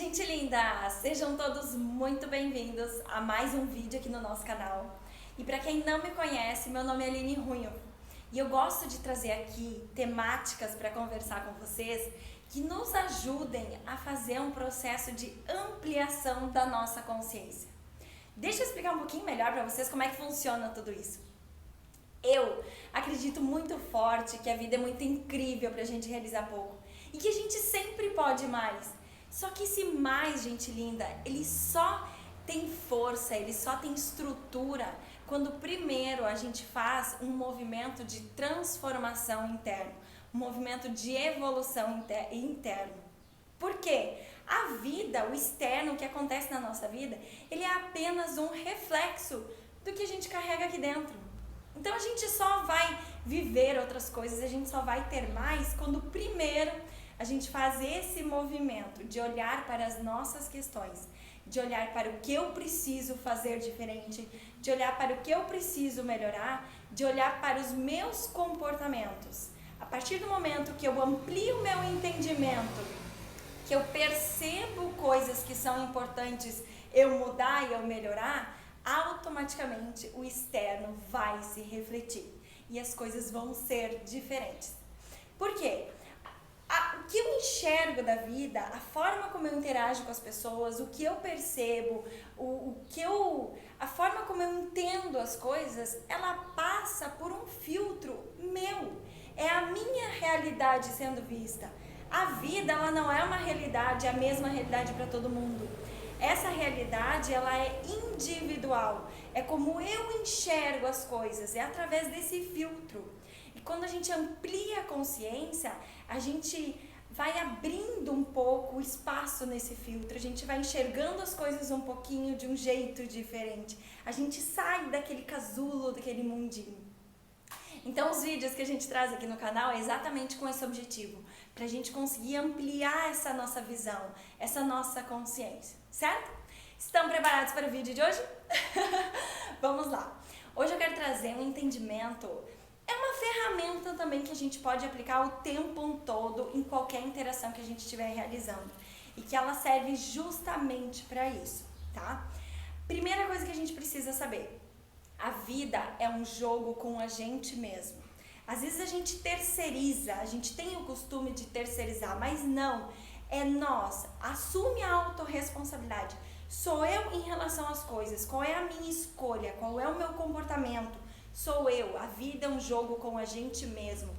Gente linda! Sejam todos muito bem-vindos a mais um vídeo aqui no nosso canal. E para quem não me conhece, meu nome é Aline Runho e eu gosto de trazer aqui temáticas para conversar com vocês que nos ajudem a fazer um processo de ampliação da nossa consciência. Deixa eu explicar um pouquinho melhor para vocês como é que funciona tudo isso. Eu acredito muito forte que a vida é muito incrível para a gente realizar pouco e que a gente sempre pode mais. Só que esse mais, gente linda, ele só tem força, ele só tem estrutura quando primeiro a gente faz um movimento de transformação interna, um movimento de evolução interno. Por quê? A vida, o externo, o que acontece na nossa vida, ele é apenas um reflexo do que a gente carrega aqui dentro. Então a gente só vai viver outras coisas, a gente só vai ter mais quando primeiro a gente faz esse movimento de olhar para as nossas questões, de olhar para o que eu preciso fazer diferente, de olhar para o que eu preciso melhorar, de olhar para os meus comportamentos. A partir do momento que eu amplio o meu entendimento, que eu percebo coisas que são importantes eu mudar e eu melhorar, automaticamente o externo vai se refletir e as coisas vão ser diferentes. Por quê? O que eu enxergo da vida, a forma como eu interajo com as pessoas, o que eu percebo, a forma como eu entendo as coisas, ela passa por um filtro meu. É a minha realidade sendo vista. A vida, ela não é uma realidade, a mesma realidade para todo mundo. Essa realidade, ela é individual. É como eu enxergo as coisas, é através desse filtro. E quando a gente amplia a consciência, a gente vai abrindo um pouco o espaço nesse filtro, a gente vai enxergando as coisas um pouquinho de um jeito diferente. A gente sai daquele casulo, daquele mundinho. Então os vídeos que a gente traz aqui no canal é exatamente com esse objetivo, para a gente conseguir ampliar essa nossa visão, essa nossa consciência, certo? Estão preparados para o vídeo de hoje? Vamos lá! Hoje eu quero trazer um entendimento, é uma ferramenta também que a gente pode aplicar o tempo todo em qualquer interação que a gente estiver realizando e que ela serve justamente para isso, tá? Primeira coisa que a gente precisa saber: a vida é um jogo com a gente mesmo. Às vezes a gente terceiriza, a gente tem o costume de terceirizar, mas não, é nós. Assume a autorresponsabilidade. Sou eu em relação às coisas, qual é a minha escolha, qual é o meu comportamento? Sou eu, a vida é um jogo com a gente mesmo.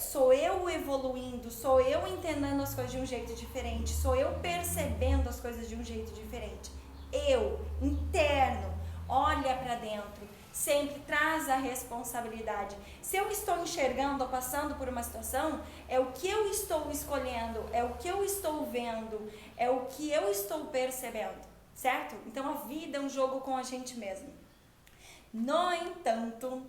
Sou eu evoluindo, sou eu entendendo as coisas de um jeito diferente, sou eu percebendo as coisas de um jeito diferente. Eu, interno, olha para dentro, sempre traz a responsabilidade. Se eu estou enxergando ou passando por uma situação, é o que eu estou escolhendo, é o que eu estou vendo, é o que eu estou percebendo, certo? Então a vida é um jogo com a gente mesmo. No entanto,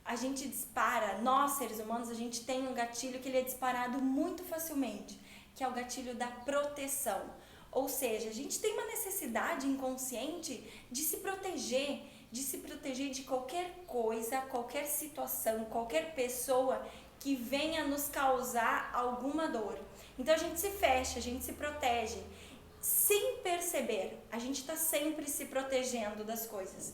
a gente dispara, nós seres humanos, a gente tem um gatilho que ele é disparado muito facilmente, que é o gatilho da proteção. Ou seja, a gente tem uma necessidade inconsciente de se proteger de qualquer coisa, qualquer situação, qualquer pessoa que venha nos causar alguma dor. Então a gente se fecha, a gente se protege, sem perceber, a gente está sempre se protegendo das coisas.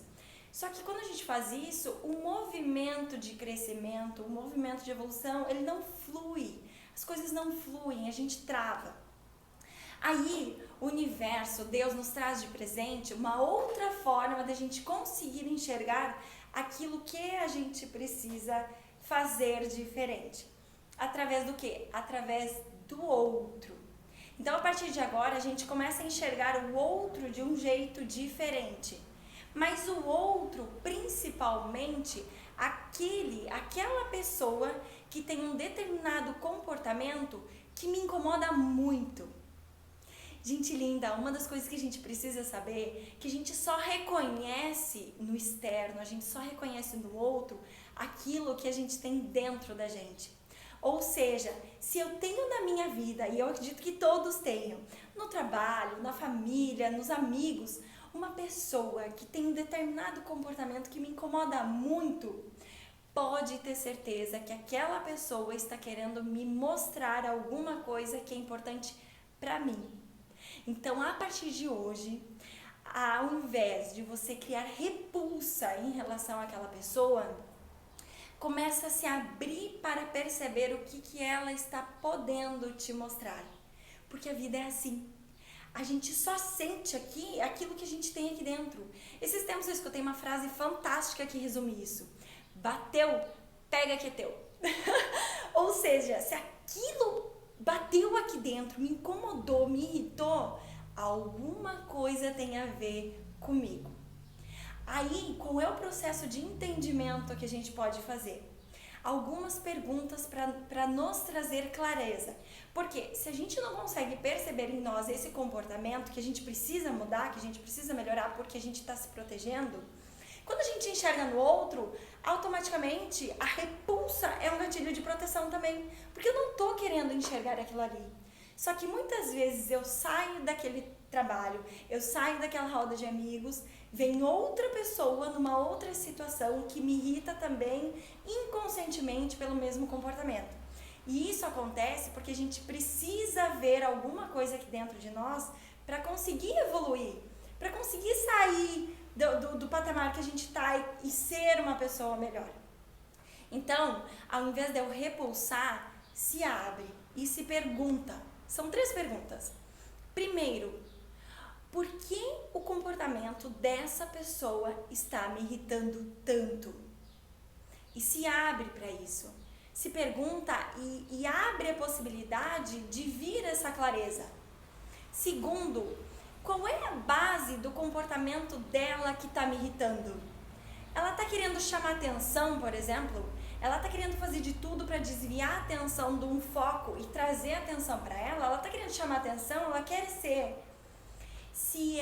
Só que quando a gente faz isso, o movimento de crescimento, o movimento de evolução, ele não flui. As coisas não fluem, a gente trava. Aí, o universo, Deus nos traz de presente uma outra forma da gente conseguir enxergar aquilo que a gente precisa fazer diferente. Através do quê? Através do outro. Então, a partir de agora, a gente começa a enxergar o outro de um jeito diferente. Mas o outro, principalmente, aquela pessoa que tem um determinado comportamento que me incomoda muito. Gente linda, uma das coisas que a gente precisa saber é que a gente só reconhece no externo, a gente só reconhece no outro aquilo que a gente tem dentro da gente. Ou seja, se eu tenho na minha vida, e eu acredito que todos tenham, no trabalho, na família, nos amigos, uma pessoa que tem um determinado comportamento que me incomoda muito, pode ter certeza que aquela pessoa está querendo me mostrar alguma coisa que é importante para mim. Então, a partir de hoje, ao invés de você criar repulsa em relação àquela pessoa, começa a se abrir para perceber o que ela está podendo te mostrar. Porque a vida é assim. A gente só sente aqui aquilo que a gente tem aqui dentro. Esses tempos eu escutei uma frase fantástica que resume isso. Bateu, pega que é teu. Ou seja, se aquilo bateu aqui dentro, me incomodou, me irritou, alguma coisa tem a ver comigo. Aí, qual é o processo de entendimento que a gente pode fazer? Algumas perguntas para nos trazer clareza. Porque se a gente não consegue perceber em nós esse comportamento que a gente precisa mudar, que a gente precisa melhorar porque a gente está se protegendo, quando a gente enxerga no outro, automaticamente a repulsa é um gatilho de proteção também. Porque eu não estou querendo enxergar aquilo ali. Só que muitas vezes eu saio daquele trabalho, eu saio daquela roda de amigos, vem outra pessoa numa outra situação que me irrita também inconscientemente pelo mesmo comportamento. E isso acontece porque a gente precisa ver alguma coisa aqui dentro de nós para conseguir evoluir, para conseguir sair do patamar que a gente está e ser uma pessoa melhor. Então, ao invés de eu repulsar, se abre e se pergunta. São 3 perguntas. Primeiro, por que o comportamento dessa pessoa está me irritando tanto? E se abre para isso. Se pergunta e abre a possibilidade de vir essa clareza. Segundo, qual é a base do comportamento dela que está me irritando? Ela está querendo chamar atenção, por exemplo? Ela está querendo fazer de tudo para desviar a atenção de um foco e trazer a atenção para ela? Ela está querendo chamar atenção? Ela quer ser... Se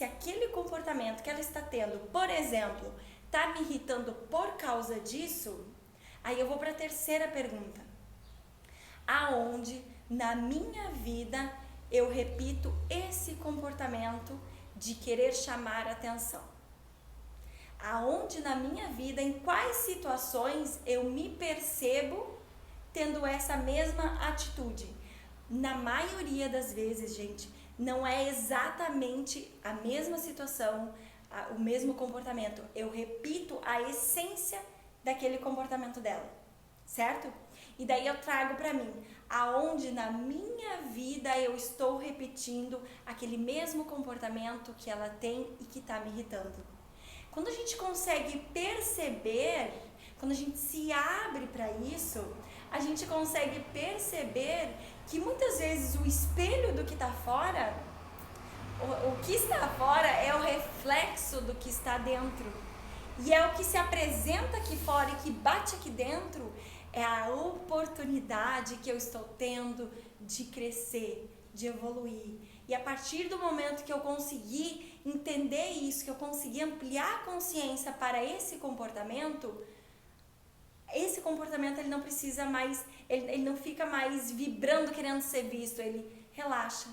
aquele comportamento que ela está tendo, por exemplo, está me irritando por causa disso, aí eu vou para a terceira pergunta. Aonde na minha vida eu repito esse comportamento de querer chamar atenção? Aonde na minha vida, em quais situações eu me percebo tendo essa mesma atitude? Na maioria das vezes, gente, não é exatamente a mesma situação, o mesmo comportamento. Eu repito a essência daquele comportamento dela, certo? E daí eu trago para mim, aonde na minha vida eu estou repetindo aquele mesmo comportamento que ela tem e que está me irritando. Quando a gente consegue perceber, quando a gente se abre para isso, a gente consegue perceber que muitas vezes o espelho do que está fora, o que está fora é o reflexo do que está dentro. E é o que se apresenta aqui fora e que bate aqui dentro, é a oportunidade que eu estou tendo de crescer, de evoluir. E a partir do momento que eu conseguir entender isso, que eu conseguir ampliar a consciência para esse comportamento ele não precisa mais, ele não fica mais vibrando querendo ser visto, ele relaxa.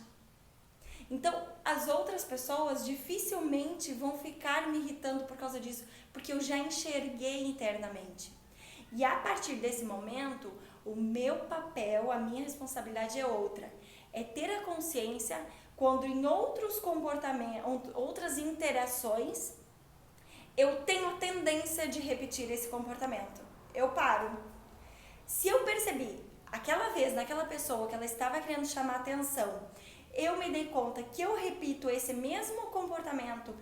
Então, as outras pessoas dificilmente vão ficar me irritando por causa disso, porque eu já enxerguei internamente. E a partir desse momento, o meu papel, a minha responsabilidade é outra. É ter a consciência quando em outros comportamentos, outras interações, eu tenho a tendência de repetir esse comportamento. Eu paro. Se eu percebi, aquela vez, naquela pessoa que ela estava querendo chamar atenção, eu me dei conta que eu repito esse mesmo comportamento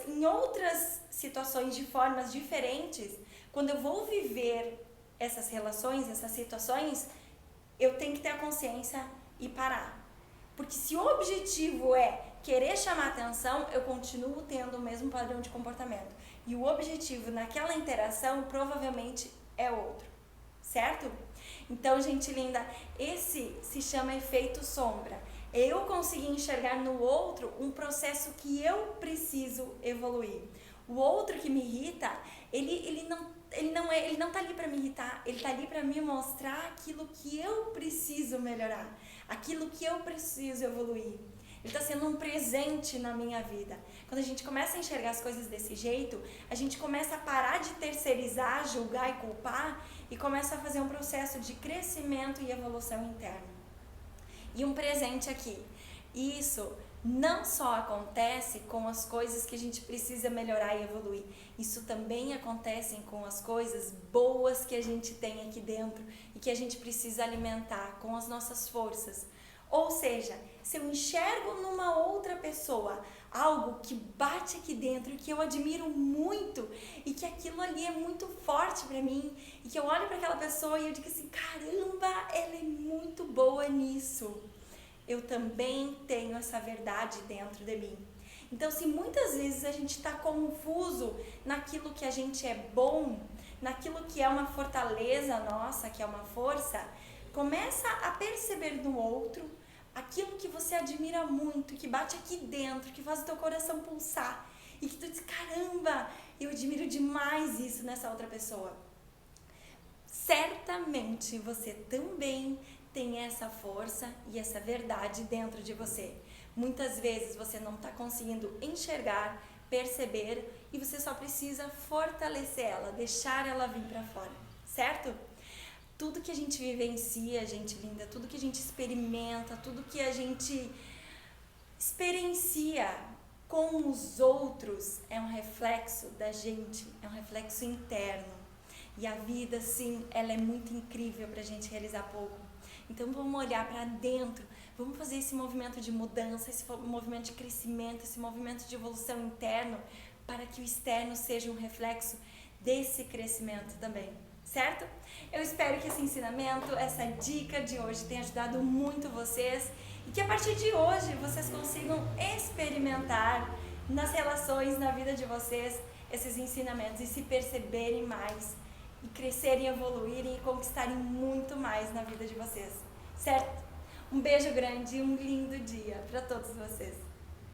em outras situações de formas diferentes, quando eu vou viver essas relações, essas situações, eu tenho que ter a consciência e parar. Porque se o objetivo é querer chamar atenção, eu continuo tendo o mesmo padrão de comportamento. E o objetivo naquela interação provavelmente é outro, certo? Então, gente linda, esse se chama efeito sombra. Eu consegui enxergar no outro um processo que eu preciso evoluir. O outro que me irrita, ele não tá ali para me irritar, ele tá ali para me mostrar aquilo que eu preciso melhorar, aquilo que eu preciso evoluir. Ele está sendo um presente na minha vida. Quando a gente começa a enxergar as coisas desse jeito, a gente começa a parar de terceirizar, julgar e culpar e começa a fazer um processo de crescimento e evolução interna. E um presente aqui. E isso não só acontece com as coisas que a gente precisa melhorar e evoluir, isso também acontece com as coisas boas que a gente tem aqui dentro e que a gente precisa alimentar com as nossas forças. Ou seja, se eu enxergo numa outra pessoa algo que bate aqui dentro, que eu admiro muito e que aquilo ali é muito forte pra mim, e que eu olho para aquela pessoa e eu digo assim, caramba, ela é muito boa nisso. Eu também tenho essa verdade dentro de mim. Então, se muitas vezes a gente está confuso naquilo que a gente é bom, naquilo que é uma fortaleza nossa, que é uma força, começa a perceber no outro aquilo que você admira muito, que bate aqui dentro, que faz o teu coração pulsar e que tu diz, caramba, eu admiro demais isso nessa outra pessoa. Certamente você também tem essa força e essa verdade dentro de você. Muitas vezes você não está conseguindo enxergar, perceber, e você só precisa fortalecer ela, deixar ela vir para fora, certo? Tudo que a gente vivencia, gente linda, tudo que a gente experimenta, tudo que a gente experiencia com os outros é um reflexo da gente, é um reflexo interno. E a vida, sim, ela é muito incrível pra gente realizar pouco. Então vamos olhar para dentro, vamos fazer esse movimento de mudança, esse movimento de crescimento, esse movimento de evolução interno, para que o externo seja um reflexo desse crescimento também, certo? Eu espero que esse ensinamento, essa dica de hoje tenha ajudado muito vocês e que a partir de hoje vocês consigam experimentar nas relações, na vida de vocês, esses ensinamentos e se perceberem mais e crescerem, evoluírem e conquistarem muito mais na vida de vocês, certo? Um beijo grande e um lindo dia para todos vocês.